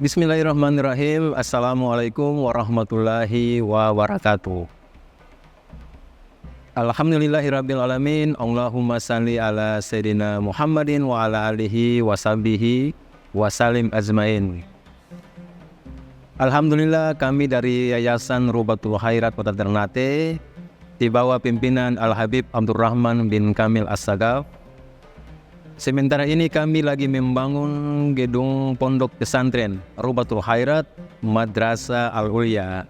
Bismillahirrahmanirrahim. Assalamualaikum warahmatullahi wabarakatuh. Alhamdulillahirrabbilalamin. Allahumma salli ala Sayyidina Muhammadin wa ala alihi wa sahbihi wa salim azmain. Alhamdulillah, kami dari Yayasan Rubatul Khairat Kota Ternate di bawah pimpinan Al-Habib Abdurrahman bin Kamil As-Sagaf. Sementara ini kami lagi membangun gedung pondok pesantren Rubatul Khairat Madrasah Al-Ulya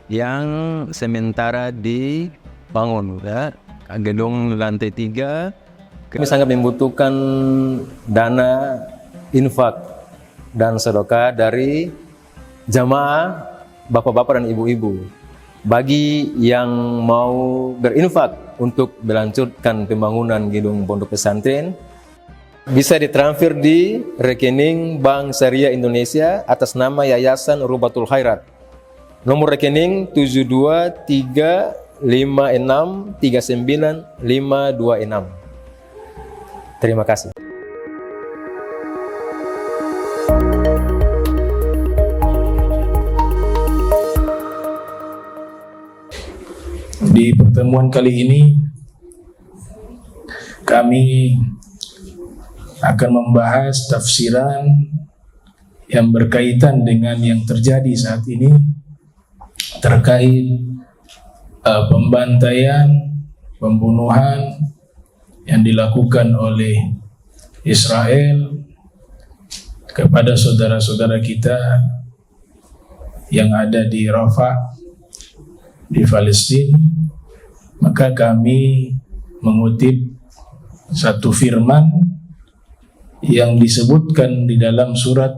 yang sementara dibangun, ya. Gedung lantai 3. Kami sangat membutuhkan dana infak dan sedekah dari jamaah bapak-bapak dan ibu-ibu. Bagi yang mau berinfak untuk melanjutkan pembangunan gedung pondok pesantren, bisa ditransfer di rekening Bank Syariah Indonesia atas nama Yayasan Rubatul Khairat. Nomor rekening 723563956. Terima kasih. Di pertemuan kali ini kami akan membahas tafsiran yang berkaitan dengan yang terjadi saat ini terkait pembantaian, pembunuhan yang dilakukan oleh Israel kepada saudara-saudara kita yang ada di Rafah, di Palestina. Maka kami mengutip satu firman yang disebutkan di dalam surat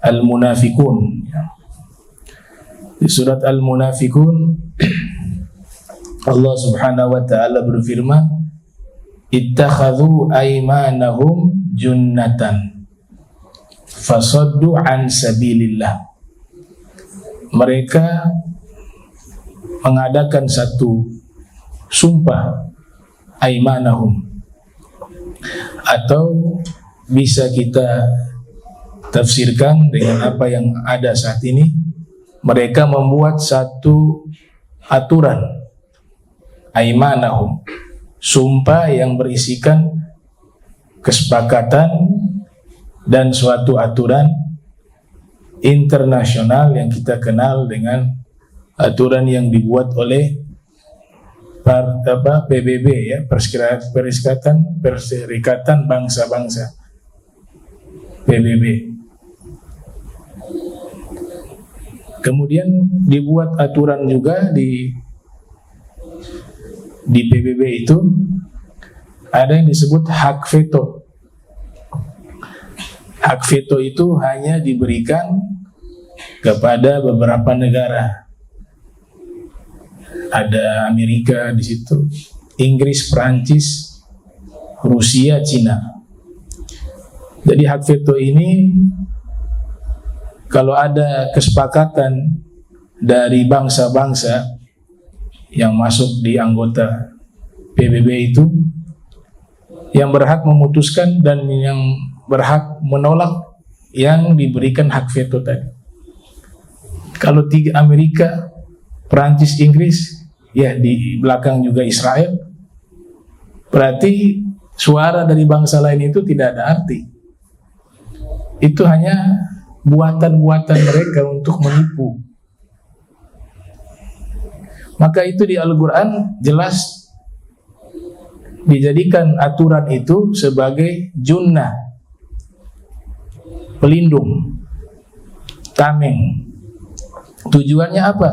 Al-Munafikun. Di surat Al-Munafikun Allah Subhanahu wa ta'ala berfirman, ittakhadhu aymanahum junnatan fasaddu an sabilillah. Mereka mengadakan satu sumpah aymanahum, atau bisa kita tafsirkan dengan apa yang ada saat ini. Mereka membuat satu aturan aymanahum, sumpah yang berisikan kesepakatan dan suatu aturan internasional yang kita kenal dengan aturan yang dibuat oleh PBB, ya, Perserikatan Bangsa-Bangsa, PBB. Kemudian dibuat aturan juga di PBB itu ada yang disebut hak veto. Hak veto itu hanya diberikan kepada beberapa negara. Ada Amerika di situ, Inggris, Prancis, Rusia, Cina. Jadi hak veto ini kalau ada kesepakatan dari bangsa-bangsa yang masuk di anggota PBB itu, yang berhak memutuskan dan yang berhak menolak yang diberikan hak veto tadi. Kalau 3 Amerika, Prancis, Inggris, ya di belakang juga Israel, berarti suara dari bangsa lain itu tidak ada arti. Itu hanya buatan-buatan mereka untuk menipu. Maka itu di Al-Quran jelas dijadikan aturan itu sebagai junnah, pelindung, tameng. Tujuannya apa?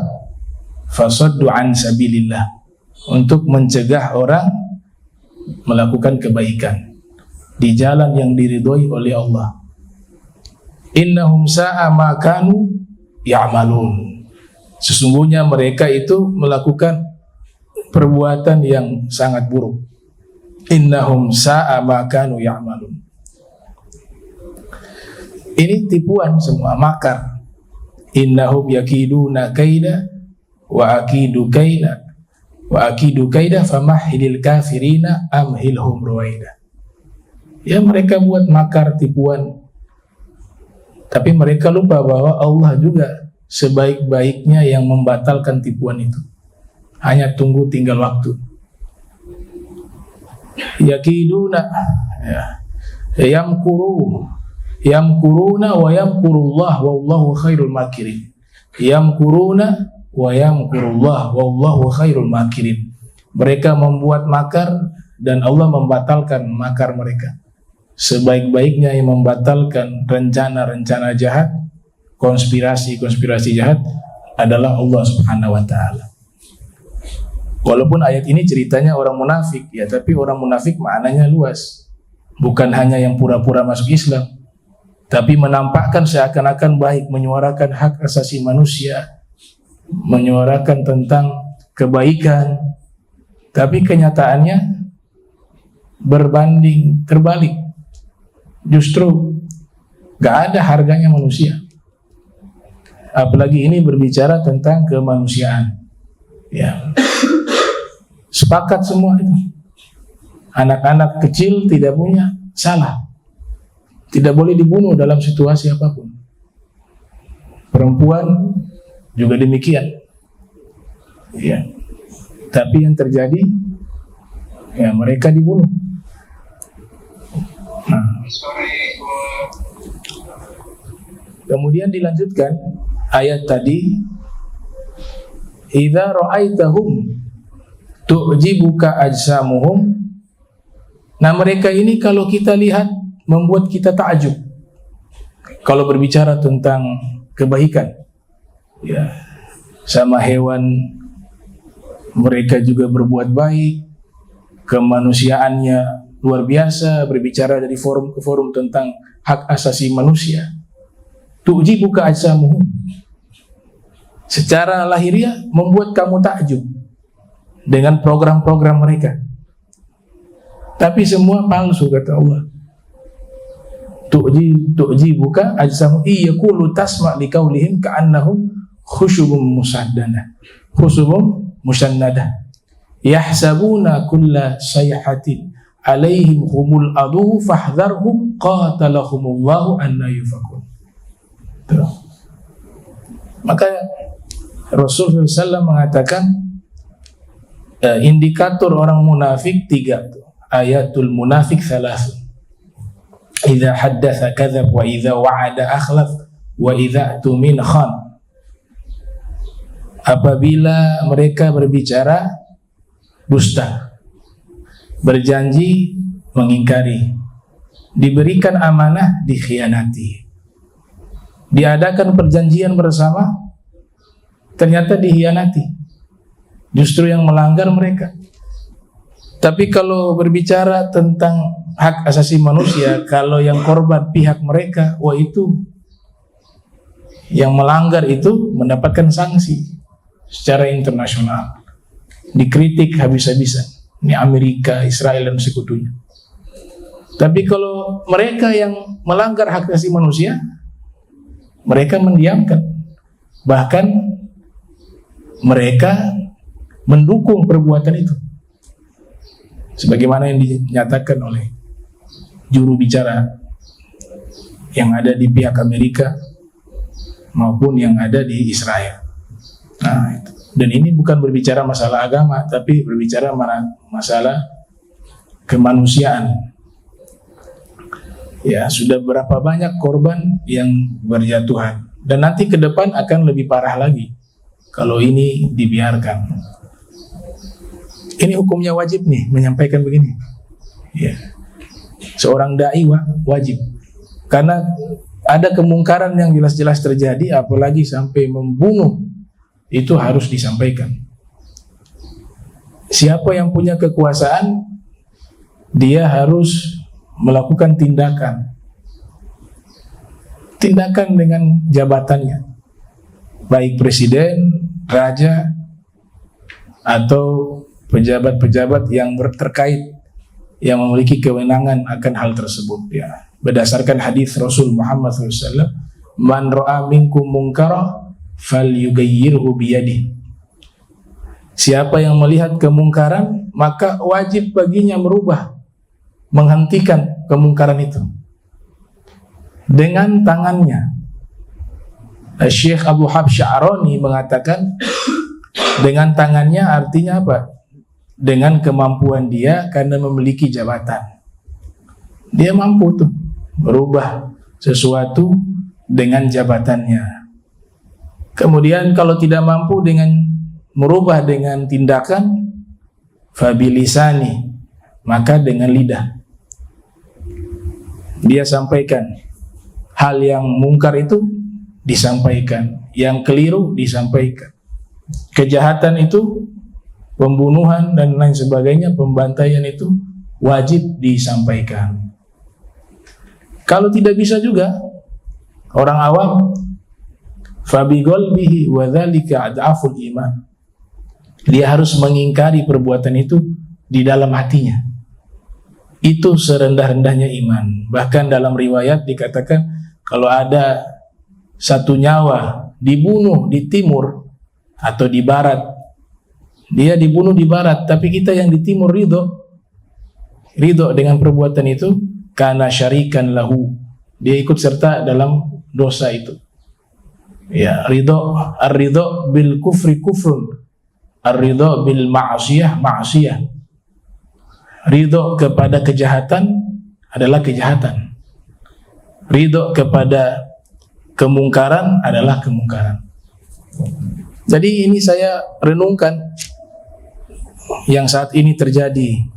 Fasaddu an sabilillah, untuk mencegah orang melakukan kebaikan di jalan yang diridhoi oleh Allah. Innahum sa'a ma kanu ya'malun. Sesungguhnya mereka itu melakukan perbuatan yang sangat buruk. Innahum sa'a ma kanu ya'malun. Ini tipuan semua, makar. Innahum yakiduna kaida wa akidu kaida famahhilil kafirina amhilhum ruwaida. Ya, mereka buat makar, tipuan, Tapi mereka lupa bahwa Allah juga sebaik-baiknya yang membatalkan tipuan itu. Hanya tunggu tinggal waktu. Yakiduna yamkuruna wa yamkurullah wallahu khairul makirin. Yamkuruna wa yamkurullah wallahu khairul makirin. Mereka membuat makar dan Allah membatalkan makar mereka. Sebaik-baiknya yang membatalkan rencana-rencana jahat, konspirasi-konspirasi jahat adalah Allah Subhanahu wa taala. Walaupun ayat ini ceritanya orang munafik ya, tapi orang munafik maknanya luas. Bukan hanya yang pura-pura masuk Islam, tapi menampakkan seakan-akan baik, menyuarakan hak asasi manusia, menyuarakan tentang kebaikan, tapi kenyataannya berbanding terbalik. Justru gak ada harganya manusia. Apalagi ini berbicara tentang kemanusiaan. Ya, sepakat semua itu. Anak-anak kecil tidak punya salah, tidak boleh dibunuh dalam situasi apapun. Perempuan juga demikian. Ya, tapi yang terjadi, ya mereka dibunuh. Nah, kemudian dilanjutkan ayat tadi, idza ra'aitahum tu'jibuka ajsamuhum. Nah, mereka ini kalau kita lihat membuat kita takjub. Kalau berbicara tentang kebaikan, ya, sama hewan mereka juga berbuat baik, kemanusiaannya luar biasa, berbicara dari forum ke forum tentang hak asasi manusia. Tu'jibuka ajsamuhum. Secara lahiriah membuat kamu takjub dengan program-program mereka. Tapi semua palsu kata Allah. Tu'jibuka ajsamuhum iyaqulu tasma' liqaulihim ka'annahum khusyubun musaddadah. Khusyubun musannadah. Yahsabuna kulla sayhatin alaihim humul adu fahdharhum qatalahumullahu anna yufakun. Maka Rasulullah SAW mengatakan indikator orang munafik 3 tuh. Ayatul munafik 3. Idza haddatsa kadzab wa idza wa'ada akhlaf wa idza tumin khan. Apabila mereka berbicara dusta, berjanji mengingkari, diberikan amanah dikhianati, diadakan perjanjian bersama ternyata dikhianati, justru yang melanggar mereka. Tapi kalau berbicara tentang hak asasi manusia, kalau yang korban pihak mereka, wah itu yang melanggar itu mendapatkan sanksi secara internasional, dikritik habis-habisan. Ini Amerika, Israel dan sekutunya. Tapi kalau mereka yang melanggar hak asasi manusia, mereka mendiamkan, bahkan mereka mendukung perbuatan itu, sebagaimana yang dinyatakan oleh juru bicara yang ada di pihak Amerika maupun yang ada di Israel. Nah, itu. Dan ini bukan berbicara masalah agama, tapi berbicara masalah kemanusiaan. Ya, sudah berapa banyak korban yang berjatuhan, dan nanti ke depan akan lebih parah lagi kalau ini dibiarkan. Ini hukumnya wajib nih menyampaikan begini. Ya, seorang dai wajib, karena ada kemungkaran yang jelas-jelas terjadi, apalagi sampai membunuh. Itu harus disampaikan. Siapa yang punya kekuasaan, dia harus melakukan tindakan dengan jabatannya, baik presiden, raja, atau pejabat-pejabat yang terkait yang memiliki kewenangan akan hal tersebut. Ya, berdasarkan hadis Rasul Muhammad SAW, man ra'a minkum munkara falyughayyirhu biyadihi. Siapa yang melihat kemungkaran, maka wajib baginya merubah, menghentikan kemungkaran itu dengan tangannya. Syekh Abu Habs Sya'rani mengatakan dengan tangannya artinya apa? Dengan kemampuan dia karena memiliki jabatan. Dia mampu tuh merubah sesuatu dengan jabatannya. Kemudian kalau tidak mampu dengan merubah dengan tindakan, fabilisani, maka dengan lidah. Dia sampaikan hal yang mungkar itu disampaikan, yang keliru disampaikan. Kejahatan itu, pembunuhan dan lain sebagainya, pembantaian itu wajib disampaikan. Kalau tidak bisa juga, orang awam, fabigolbihi wadzalika ad'aful iman. Dia harus mengingkari perbuatan itu di dalam hatinya. Itu serendah-rendahnya iman. Bahkan dalam riwayat dikatakan kalau ada satu nyawa dibunuh di timur atau di barat, dia dibunuh di barat, tapi kita yang di timur ridho dengan perbuatan itu, karena syarikan lahu, dia ikut serta dalam dosa itu. Ya, ridho, ar-ridho bil kufri kufrun, ar-ridho bil ma'asiyah ma'asiyah. Ridho kepada kejahatan adalah kejahatan. Ridho kepada kemungkaran adalah kemungkaran. Jadi ini saya renungkan yang saat ini terjadi,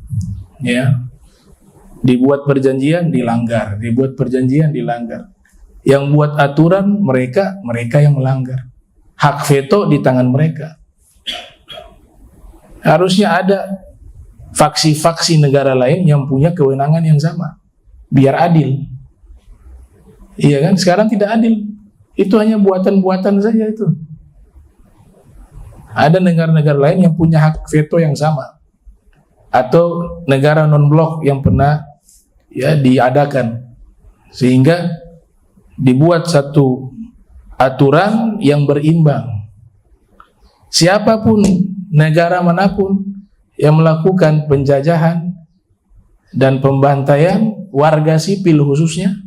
ya. Dibuat perjanjian dilanggar, dibuat perjanjian dilanggar. Yang buat aturan mereka yang melanggar. Hak veto di tangan mereka. Harusnya ada faksi-faksi negara lain yang punya kewenangan yang sama, biar adil. Iya kan? Sekarang tidak adil. Itu hanya buatan-buatan saja itu. Ada negara-negara lain yang punya hak veto yang sama, atau negara non-blok yang pernah ya diadakan, sehingga dibuat satu aturan yang berimbang. Siapapun, negara manapun yang melakukan penjajahan dan pembantaian warga sipil khususnya,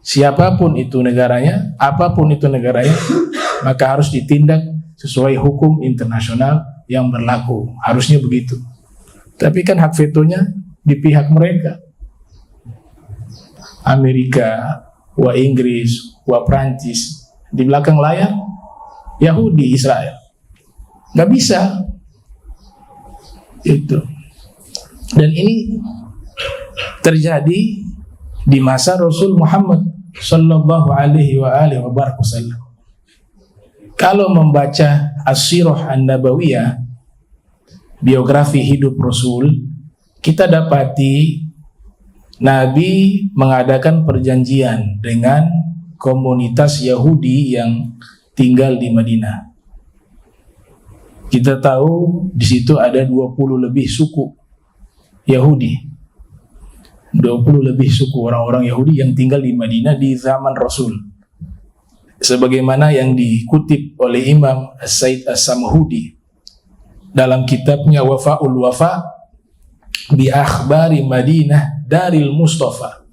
siapapun itu negaranya, apapun itu negaranya, maka harus ditindak sesuai hukum internasional yang berlaku. Harusnya begitu. Tapi kan hak vetonya di pihak mereka. Amerika, wa Inggris, wa Prancis. Di belakang layar Yahudi, Israel. Gak bisa. Itu. Dan ini terjadi di masa Rasul Muhammad sallallahu alaihi wasallam. Kalau membaca As-Sirah An-Nabawiyah, biografi hidup Rasul, kita dapati Nabi mengadakan perjanjian dengan komunitas Yahudi yang tinggal di Madinah. Kita tahu di situ ada 20 lebih suku Yahudi. 20 lebih suku orang-orang Yahudi yang tinggal di Madinah di zaman Rasul. Sebagaimana yang dikutip oleh Imam As-Said As-Samhudi dalam kitabnya Wafa'ul Wafa bi akhbari Madinah Daril Mustafa.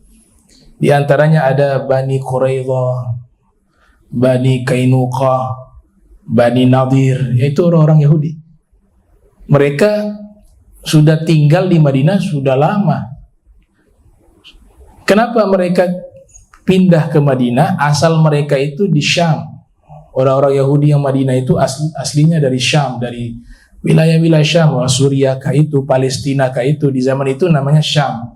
Di antaranya ada Bani Quraidah, Bani Kainuqa, Bani Nadir, yaitu orang-orang Yahudi. Mereka sudah tinggal di Madinah sudah lama. Kenapa mereka pindah ke Madinah? Asal mereka itu di Syam. Orang-orang Yahudi yang Madinah itu aslinya dari Syam, dari wilayah-wilayah Syam, Suriah kah itu, Palestina kah itu, di zaman itu namanya Syam.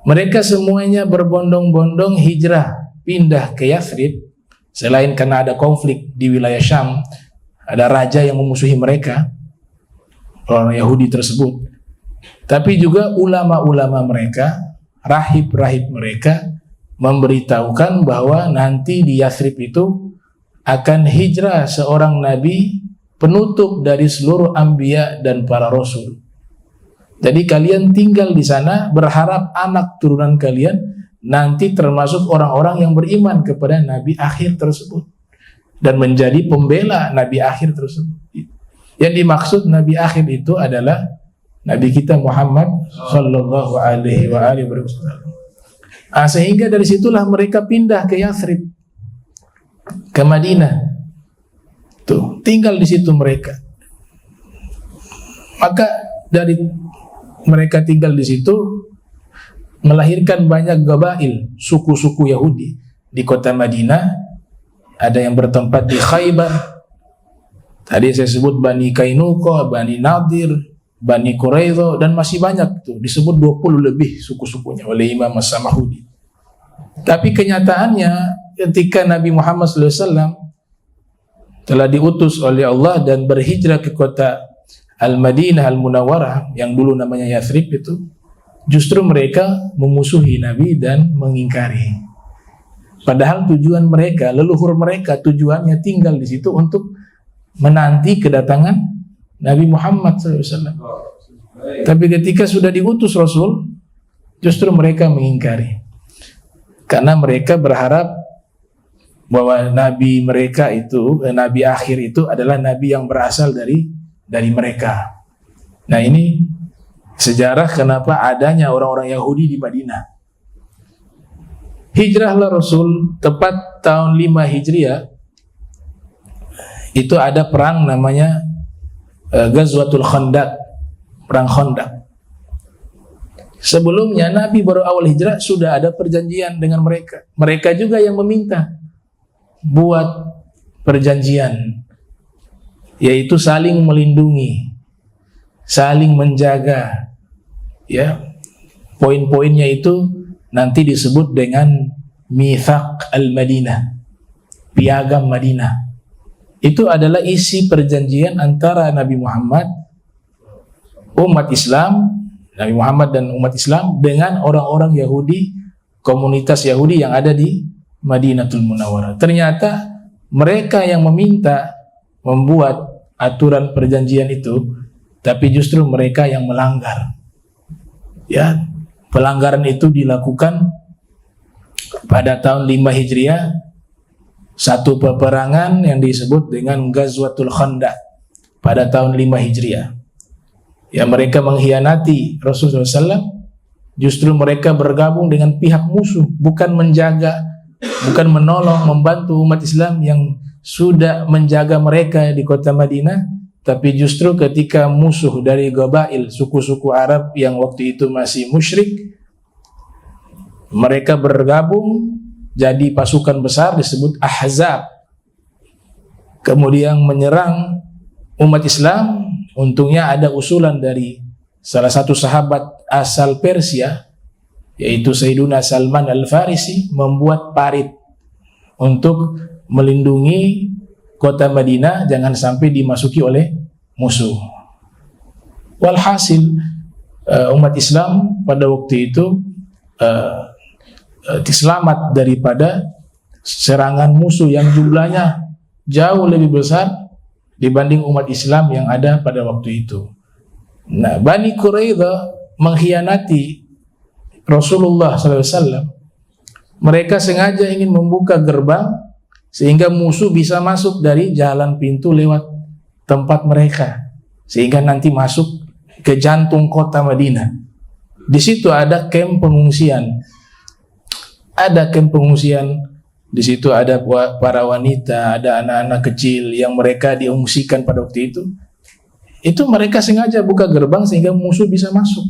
Mereka semuanya berbondong-bondong hijrah, pindah ke Yathrib. Selain karena ada konflik di wilayah Syam, ada raja yang memusuhi mereka, orang Yahudi tersebut. Tapi juga ulama-ulama mereka, rahib-rahib mereka memberitahukan bahwa nanti di Yathrib itu akan hijrah seorang nabi penutup dari seluruh anbiya dan para rasul. Jadi kalian tinggal di sana berharap anak turunan kalian nanti termasuk orang-orang yang beriman kepada nabi akhir tersebut dan menjadi pembela nabi akhir tersebut. Yang dimaksud nabi akhir itu adalah nabi kita Muhammad sallallahu alaihi wasallam. Sehingga dari situlah mereka pindah ke Yathrib. ke Madinah. Tuh, tinggal di situ mereka. Maka dari mereka tinggal di situ melahirkan banyak gabail, suku-suku Yahudi di kota Madinah. Ada yang bertempat di Khaybar. Tadi saya sebut Bani Kainuqa, Bani Nadir, Bani Quraidah, dan masih banyak tuh, disebut 20 lebih suku-sukunya oleh Imam As-Samahudi. Tapi kenyataannya ketika Nabi Muhammad SAW telah diutus oleh Allah dan berhijrah ke kota Al-Madinah Al-Munawwarah yang dulu namanya Yathrib itu, justru mereka memusuhi Nabi dan mengingkari. Padahal tujuan mereka, leluhur mereka, tujuannya tinggal di situ untuk menanti kedatangan Nabi Muhammad SAW. Tapi ketika sudah diutus Rasul, justru mereka mengingkari. Karena mereka berharap bahwa Nabi mereka itu, Nabi akhir itu adalah Nabi yang berasal dari mereka. Nah, ini sejarah kenapa adanya orang-orang Yahudi di Madinah. Hijrahlah Rasul tepat tahun 5 Hijriah. Itu ada perang namanya Ghazwatul Khandaq, perang Khandaq. Sebelumnya Nabi baru awal hijrah sudah ada perjanjian dengan mereka. Mereka juga yang meminta buat perjanjian, yaitu saling melindungi, saling menjaga. Ya, poin-poinnya itu nanti disebut dengan Mitsaq al-Madinah, piagam Madinah. Itu adalah isi perjanjian antara Nabi Muhammad, umat Islam, Nabi Muhammad dan umat Islam dengan orang-orang Yahudi, komunitas Yahudi yang ada di Madinatul Munawwarah. Ternyata mereka yang meminta membuat aturan perjanjian itu, tapi justru mereka yang melanggar. Ya, pelanggaran itu dilakukan pada tahun 5 Hijriah, satu peperangan yang disebut dengan Ghazwatul Khandaq pada tahun 5 Hijriah. Ya, mereka mengkhianati Rasulullah SAW. Justru mereka bergabung dengan pihak musuh, bukan menjaga, bukan menolong, membantu umat Islam yang sudah menjaga mereka di kota Madinah. Tapi justru ketika musuh dari Gabail, suku-suku Arab yang waktu itu masih musyrik, mereka bergabung jadi pasukan besar disebut Ahzab, kemudian menyerang umat Islam. Untungnya ada usulan dari salah satu sahabat asal Persia, yaitu Sayyiduna Salman Al-Farisi, membuat parit untuk melindungi kota Madinah jangan sampai dimasuki oleh musuh. Walhasil umat Islam pada waktu itu selamat daripada serangan musuh yang jumlahnya jauh lebih besar dibanding umat Islam yang ada pada waktu itu. Nah, Bani Quraidah mengkhianati Rasulullah SAW. Mereka sengaja ingin membuka gerbang sehingga musuh bisa masuk dari jalan pintu lewat tempat mereka, sehingga nanti masuk ke jantung kota Madinah. Di situ ada kamp pengungsian. Ada kamp pengungsian. Di situ ada para wanita, ada anak-anak kecil yang mereka diungsikan pada waktu itu. Itu mereka sengaja buka gerbang sehingga musuh bisa masuk.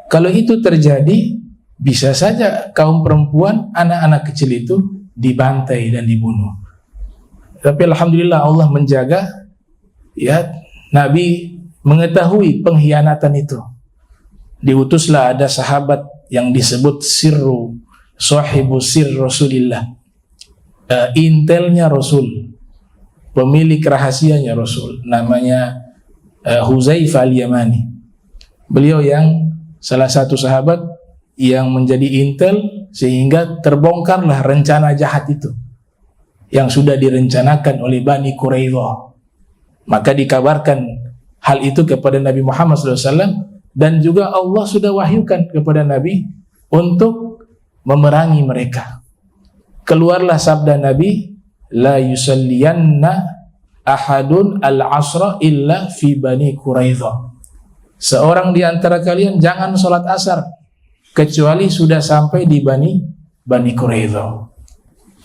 Kalau itu terjadi, bisa saja kaum perempuan, anak-anak kecil itu dibantai dan dibunuh. Tapi alhamdulillah Allah menjaga. Ya, Nabi mengetahui pengkhianatan itu. Diutuslah ada sahabat yang disebut Sirru, sahibu sir Rasulillah. Intelnya Rasul, pemilik rahasianya Rasul, namanya Huzaifah al-Yamani. Beliau yang salah satu sahabat yang menjadi intel sehingga terbongkarlah rencana jahat itu yang sudah direncanakan oleh Bani Quraidah. Maka dikabarkan hal itu kepada Nabi Muhammad SAW, dan juga Allah sudah wahyukan kepada Nabi untuk memerangi mereka. Keluarlah sabda Nabi, la yusalliyanna ahadun al-asra illa fi Bani Quraidah. Seorang di antara kalian jangan sholat asar kecuali sudah sampai di Bani Quraidah.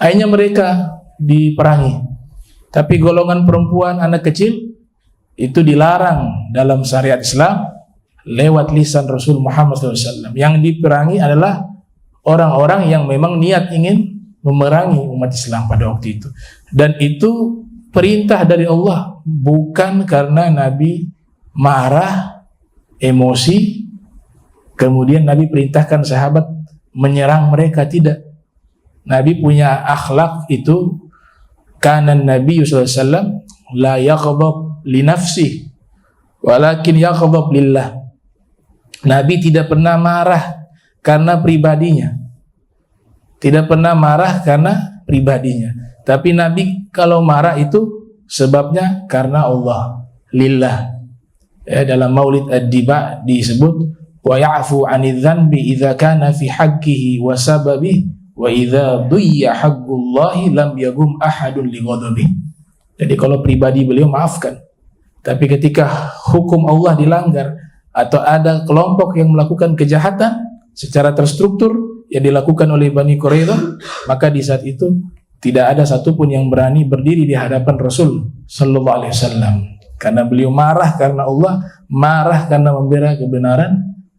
Akhirnya mereka diperangi. Tapi golongan perempuan, anak kecil itu dilarang dalam syariat Islam lewat lisan Rasul Muhammad SAW. Yang diperangi adalah orang-orang yang memang niat ingin memerangi umat Islam pada waktu itu. Dan itu perintah dari Allah, bukan karena Nabi marah, emosi, kemudian Nabi perintahkan sahabat menyerang mereka. Tidak. Nabi punya akhlak itu, kana Nabi SAW la yaghdab li nafsihi walakin yaghdab lillah. Nabi tidak pernah marah karena pribadinya. Tidak pernah marah karena pribadinya. Tapi Nabi kalau marah itu sebabnya karena Allah, lillah. Ya, dalam Maulid Ad-Diba disebut wa ya'fu 'anidz dzanbi idza kana fi haqqihi wa sababihi wa idza dhiyya haqqullahi lam yagum ahadun li ghadabihi. Jadi kalau pribadi beliau maafkan. Tapi ketika hukum Allah dilanggar atau ada kelompok yang melakukan kejahatan secara terstruktur yang dilakukan oleh Bani Quraidah, maka di saat itu tidak ada satupun yang berani berdiri di hadapan Rasul Sallallahu Alaihi Wasallam, karena beliau marah karena Allah, marah karena membela kebenaran,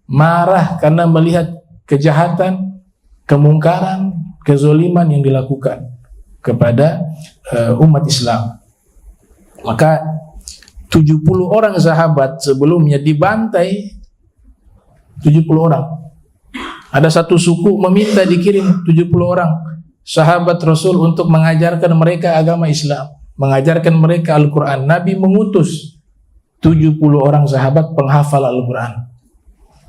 marah karena melihat kejahatan, kemungkaran, kezoliman yang dilakukan kepada umat Islam. Maka 70 orang sahabat sebelumnya dibantai, 70 orang. Ada satu suku meminta dikirim 70 orang sahabat Rasul untuk mengajarkan mereka agama Islam, mengajarkan mereka Al-Quran. Nabi mengutus 70 orang sahabat penghafal Al-Quran.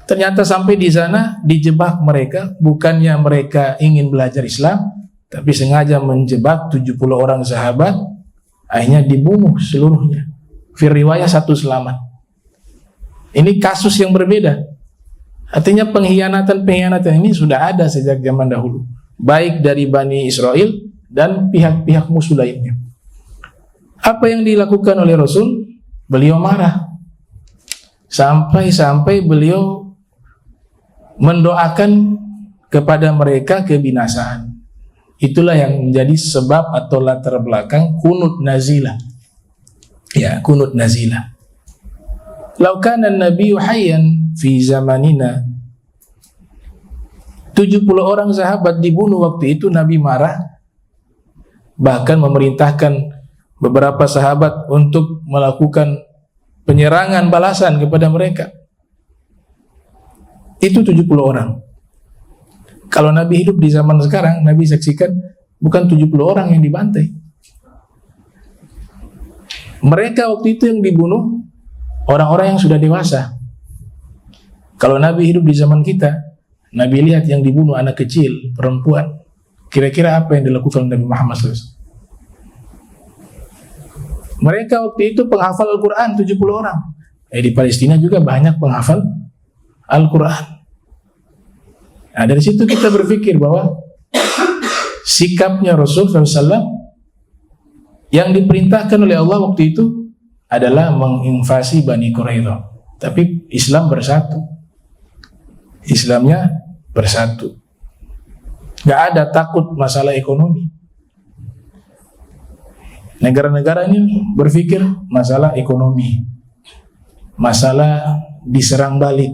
Ternyata sampai di sana dijebak mereka, bukannya mereka ingin belajar Islam, tapi sengaja menjebak 70 orang sahabat, akhirnya dibunuh seluruhnya. Fir riwayah satu selamat. Ini kasus yang berbeda. Artinya pengkhianatan ini sudah ada sejak zaman dahulu, baik dari Bani Israel dan pihak-pihak musuh lainnya. Apa yang dilakukan oleh Rasul? Beliau marah sampai beliau mendoakan kepada mereka kebinasaan. Itulah yang menjadi sebab atau latar belakang kunut nazilah. Ya, kunut nazilah. Lau kana an-nabiyyu hayyan fi zamanina, 70 orang sahabat dibunuh waktu itu, Nabi marah, bahkan memerintahkan beberapa sahabat untuk melakukan penyerangan balasan kepada mereka. Itu 70 orang. Kalau Nabi hidup di zaman sekarang, Nabi saksikan bukan 70 orang yang dibantai. Mereka waktu itu yang dibunuh orang-orang yang sudah dewasa. Kalau Nabi hidup di zaman kita, Nabi lihat yang dibunuh anak kecil, perempuan. Kira-kira apa yang dilakukan Nabi Muhammad SAW? Mereka waktu itu penghafal Al-Quran 70 orang. Di Palestina juga banyak penghafal Al-Quran. Nah, dari situ kita berpikir bahwa sikapnya Rasul SAW yang diperintahkan oleh Allah waktu itu adalah menginvasi Bani Quraidah. Tapi Islam bersatu. Islamnya bersatu. Gak ada takut masalah ekonomi. Negara-negara ini berpikir masalah ekonomi, masalah diserang balik.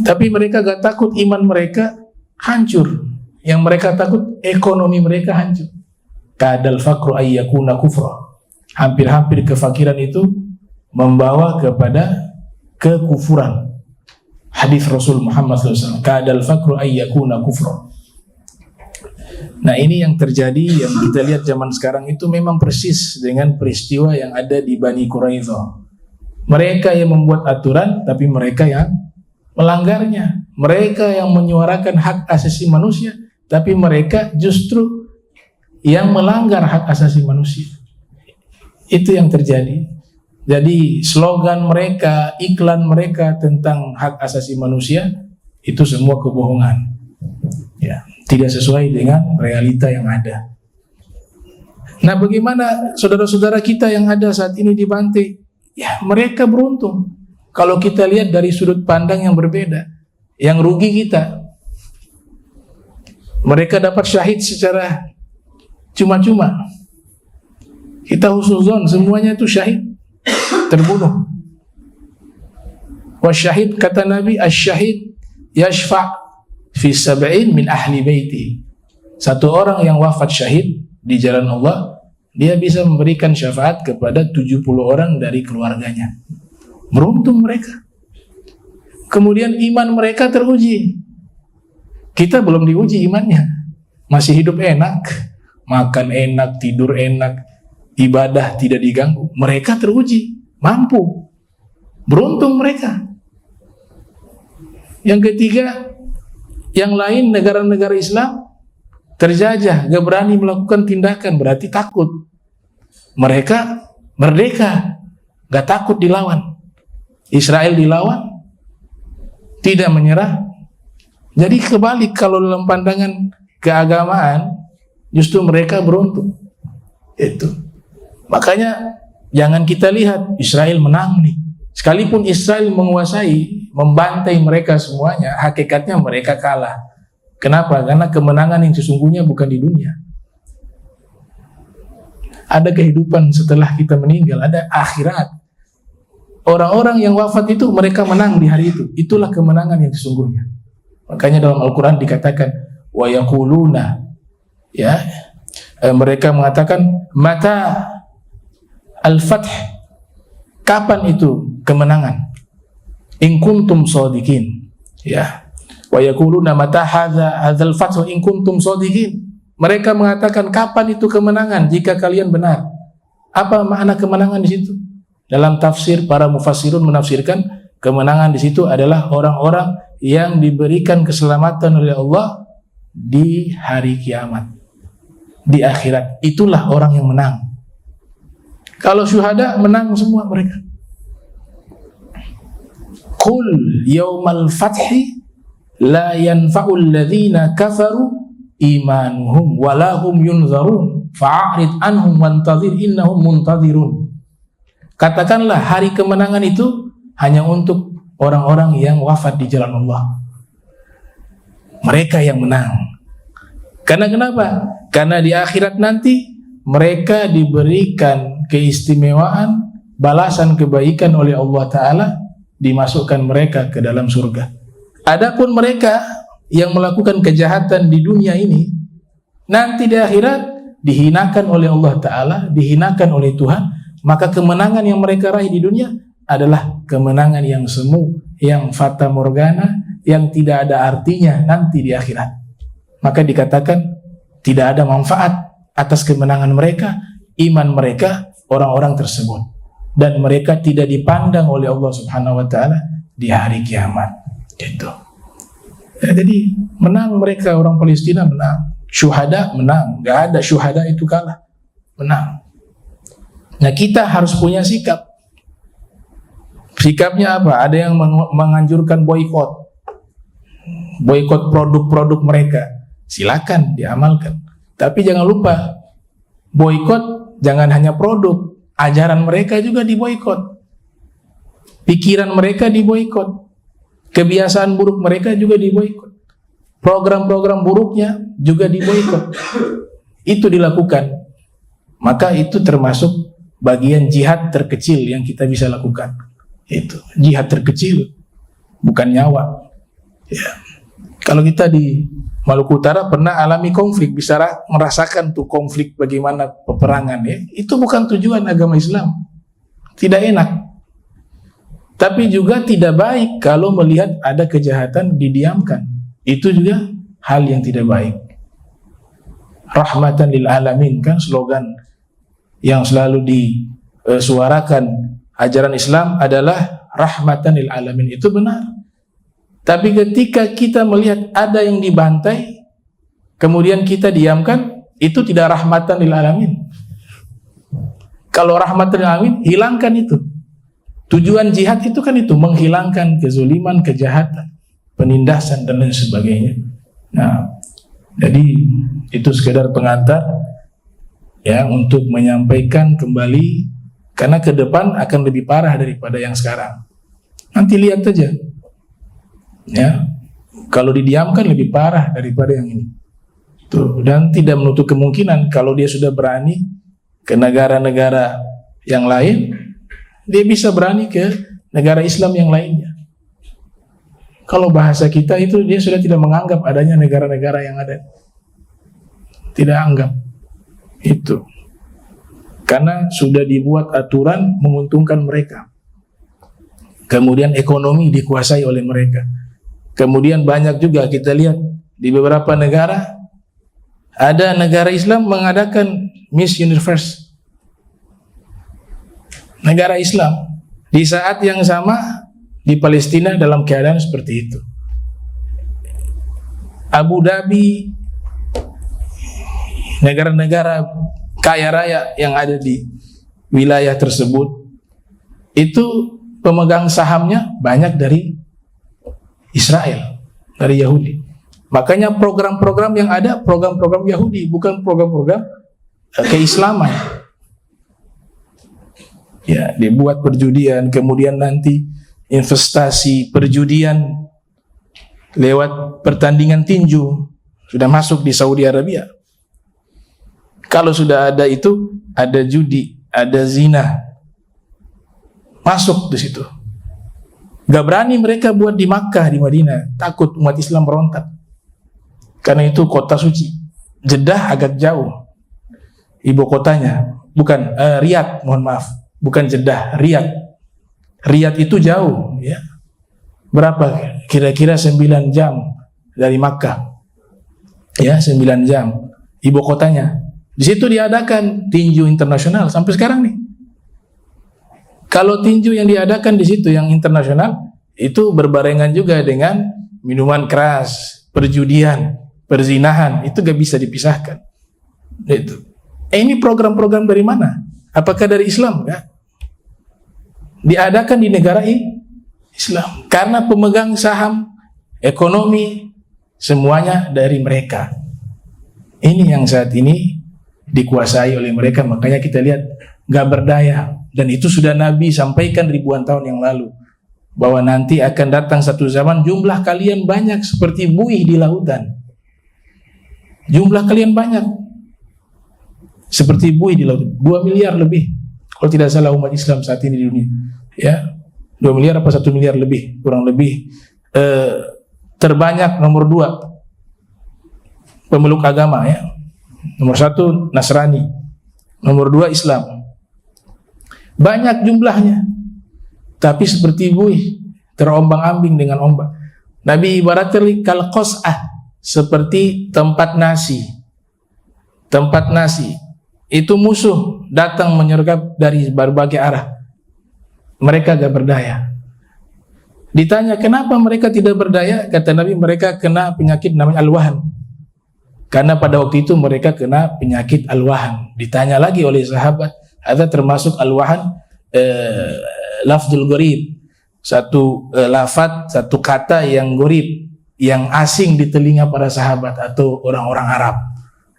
Tapi mereka gak takut iman mereka hancur. Yang mereka takut ekonomi mereka hancur. Kadal fakru ayyakuna kufra. Hampir-hampir kefakiran itu membawa kepada kekufuran. Hadis Rasul Muhammad SAW. Kadal fakru ayyakuna kufra. Nah, ini yang terjadi, yang kita lihat zaman sekarang itu memang persis dengan peristiwa yang ada di Bani Quraidah. Mereka yang membuat aturan, tapi mereka yang melanggarnya. Mereka yang menyuarakan hak asasi manusia, tapi mereka justru yang melanggar hak asasi manusia. Itu yang terjadi. Jadi slogan mereka, iklan mereka tentang hak asasi manusia itu semua kebohongan. Ya, tidak sesuai dengan realita yang ada. Nah, bagaimana saudara-saudara kita yang ada saat ini dibantai? Ya, mereka beruntung. Kalau kita lihat dari sudut pandang yang berbeda, yang rugi kita. Mereka dapat syahid secara cuma-cuma. Kita husnuzon, semuanya itu syahid, terbunuh. Wasyahid, kata Nabi, asyahid yashfa' fi sab'in min ahli baiti. Satu orang yang wafat syahid di jalan Allah, dia bisa memberikan syafaat kepada 70 orang dari keluarganya. Beruntung mereka. Kemudian iman mereka teruji. Kita belum diuji imannya. Masih hidup enak, makan enak, tidur enak, ibadah tidak diganggu. Mereka teruji, mampu. Beruntung mereka. Yang ketiga, yang lain negara-negara Islam terjajah, gak berani melakukan tindakan, berarti takut. Mereka merdeka, gak takut dilawan. Israel dilawan, tidak menyerah. Jadi kebalik, kalau dalam pandangan keagamaan, justru mereka beruntung. Itu. Makanya jangan kita lihat Israel menang nih. Sekalipun Israel menguasai, membantai mereka semuanya, hakikatnya mereka kalah. Kenapa? Karena kemenangan yang sesungguhnya bukan di dunia. Ada kehidupan setelah kita meninggal, ada akhirat. Orang-orang yang wafat itu mereka menang di hari itu. Itulah kemenangan yang sesungguhnya. Makanya dalam Al-Quran dikatakan wa yaquluna, ya, mereka mengatakan mata al-fath, kapan itu kemenangan? In kuntum shadiqin, ya. Wa yaquluna mata hadzal fath in kuntum shadiqin. Mereka mengatakan kapan itu kemenangan jika kalian benar. Apa makna kemenangan di situ? Dalam tafsir, para mufassirun menafsirkan kemenangan di situ adalah orang-orang yang diberikan keselamatan oleh Allah di hari kiamat, di akhirat. Itulah orang yang menang. Kalau syuhada, menang semua mereka. Qul yaumal fathi la yanfa'ul ladzina kafaru imanuhum walahum yunzarun fa'arid anhum wantadhir innahum muntadhirun. Katakanlah, hari kemenangan itu hanya untuk orang-orang yang wafat di jalan Allah. Mereka yang menang. Karena kenapa? Karena di akhirat nanti mereka diberikan keistimewaan, balasan kebaikan oleh Allah Ta'ala, dimasukkan mereka ke dalam surga. Adapun mereka yang melakukan kejahatan di dunia ini, nanti di akhirat dihinakan oleh Allah Ta'ala, dihinakan oleh Tuhan. Maka kemenangan yang mereka raih di dunia adalah kemenangan yang semu, yang fata morgana, yang tidak ada artinya nanti di akhirat. Maka dikatakan tidak ada manfaat atas kemenangan mereka, iman mereka, orang-orang tersebut. Dan mereka tidak dipandang oleh Allah Subhanahu wa Ta'ala di hari kiamat. Gitu. Ya, jadi menang mereka, orang Palestina menang. Syuhada menang. Gak ada syuhada itu kalah. Menang. Nah, kita harus punya sikap. Sikapnya apa? Ada yang menganjurkan boikot. Boikot produk-produk mereka. Silakan diamalkan. Tapi jangan lupa, boikot jangan hanya produk, ajaran mereka juga diboikot. Pikiran mereka diboikot. Kebiasaan buruk mereka juga diboikot. Program-program buruknya juga diboikot. Itu dilakukan. Maka itu termasuk bagian jihad terkecil yang kita bisa lakukan. Itu jihad terkecil, bukan nyawa. Ya. Kalau kita di Maluku Utara pernah alami konflik, bisa merasakan tuh konflik bagaimana peperangan, ya. Itu bukan tujuan agama Islam. Tidak enak. Tapi juga tidak baik kalau melihat ada kejahatan didiamkan. Itu juga hal yang tidak baik. Rahmatan lil alamin, kan slogan yang selalu disuarakan ajaran Islam adalah rahmatan lil alamin. Itu benar. Tapi ketika kita melihat ada yang dibantai, kemudian kita diamkan, itu tidak rahmatan lil alamin. Kalau rahmatan lil alamin, hilangkan itu. Tujuan jihad itu kan itu, menghilangkan kezuliman, kejahatan, penindasan dan lain sebagainya. Nah, jadi itu sekedar pengantar ya, untuk menyampaikan kembali, karena ke depan akan lebih parah daripada yang sekarang. Nanti lihat aja, ya, kalau didiamkan lebih parah daripada yang ini. Tuh, dan tidak menutup kemungkinan kalau dia sudah berani ke negara-negara yang lain, dia bisa berani ke negara Islam yang lainnya. Kalau bahasa kita itu, dia sudah tidak menganggap adanya negara-negara yang ada. Tidak anggap. Itu. Karena sudah dibuat aturan menguntungkan mereka. Kemudian ekonomi dikuasai oleh mereka. Kemudian banyak juga kita lihat di beberapa negara, ada negara Islam mengadakan Miss Universe. Negara Islam. Di saat yang sama, di Palestina dalam keadaan seperti itu. Abu Dhabi, negara-negara kaya raya yang ada di wilayah tersebut, itu pemegang sahamnya banyak dari Israel, dari Yahudi. Makanya program-program yang ada, program-program Yahudi, bukan program-program keislaman. Ya, dibuat perjudian, kemudian nanti investasi perjudian lewat pertandingan tinju sudah masuk di Saudi Arabia. Kalau sudah ada itu, ada judi, ada zina, masuk di situ. Gak berani mereka buat di Makkah, di Madinah, takut umat Islam berontak. Karena itu kota suci. Jeddah agak jauh, ibu kotanya, bukan Riyadh, mohon maaf, bukan Jeddah, Riyadh. Riyadh itu jauh, ya. Berapa? Kira-kira 9 jam dari Makkah. Ya, 9 jam. Ibu kotanya. Di situ diadakan tinju internasional sampai sekarang nih. Kalau tinju yang diadakan di situ yang internasional itu berbarengan juga dengan minuman keras, perjudian, perzinahan, itu gak bisa dipisahkan. Itu. Ini program-program dari mana? Apakah dari Islam? Ya? Diadakan di negara Islam karena pemegang saham ekonomi semuanya dari mereka. Ini yang saat ini dikuasai oleh mereka, makanya kita lihat gak berdaya. Dan itu sudah Nabi sampaikan ribuan tahun yang lalu, bahwa nanti akan datang satu zaman jumlah kalian banyak seperti buih di lautan. Jumlah kalian banyak seperti buih di lautan. 2 miliar lebih kalau tidak salah umat Islam saat ini di dunia, ya, 2 miliar apa 1 miliar lebih, kurang lebih. Terbanyak nomor 2 pemeluk agama, ya. Nomor 1 Nasrani, nomor 2 Islam. Banyak jumlahnya, tapi seperti buih terombang-ambing dengan ombak. Nabi ibaratkan kal qas'ah, seperti tempat nasi. Tempat nasi itu musuh datang menyergap dari berbagai arah. Mereka gak berdaya. Ditanya kenapa mereka tidak berdaya, kata Nabi mereka kena penyakit namanya al-wahan. Karena pada waktu itu mereka kena penyakit al-wahan. Ditanya lagi oleh sahabat, ada termasuk al-wahan, lafzul gharib, satu lafaz, satu kata yang gharib, yang asing di telinga para sahabat atau orang-orang Arab.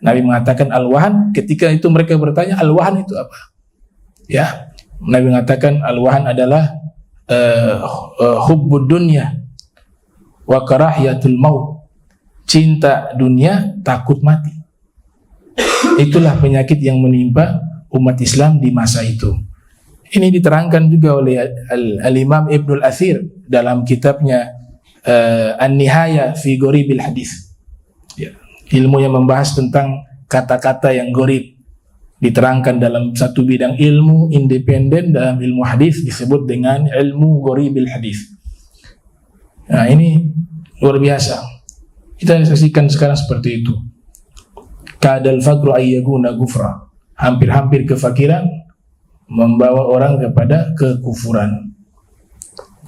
Nabi mengatakan al-wahan. Ketika itu mereka bertanya, al-wahan itu apa? Ya, Nabi mengatakan al-wahan adalah hubbud dunya wa karahiyatul maut, cinta dunia, takut mati. Itulah penyakit yang menimpa umat Islam di masa itu. Ini diterangkan juga oleh Al-Imam Ibnul Athir dalam kitabnya An-Nihaya fi Ghoribil Hadis. Ya, ilmu yang membahas tentang kata-kata yang gharib, diterangkan dalam satu bidang ilmu independen dalam ilmu hadis disebut dengan ilmu Ghoribil Hadis. Nah, ini luar biasa. Kita saksikan sekarang seperti itu. Kadal faqru ayyaguna gufra. Hampir-hampir kefakiran membawa orang kepada kekufuran.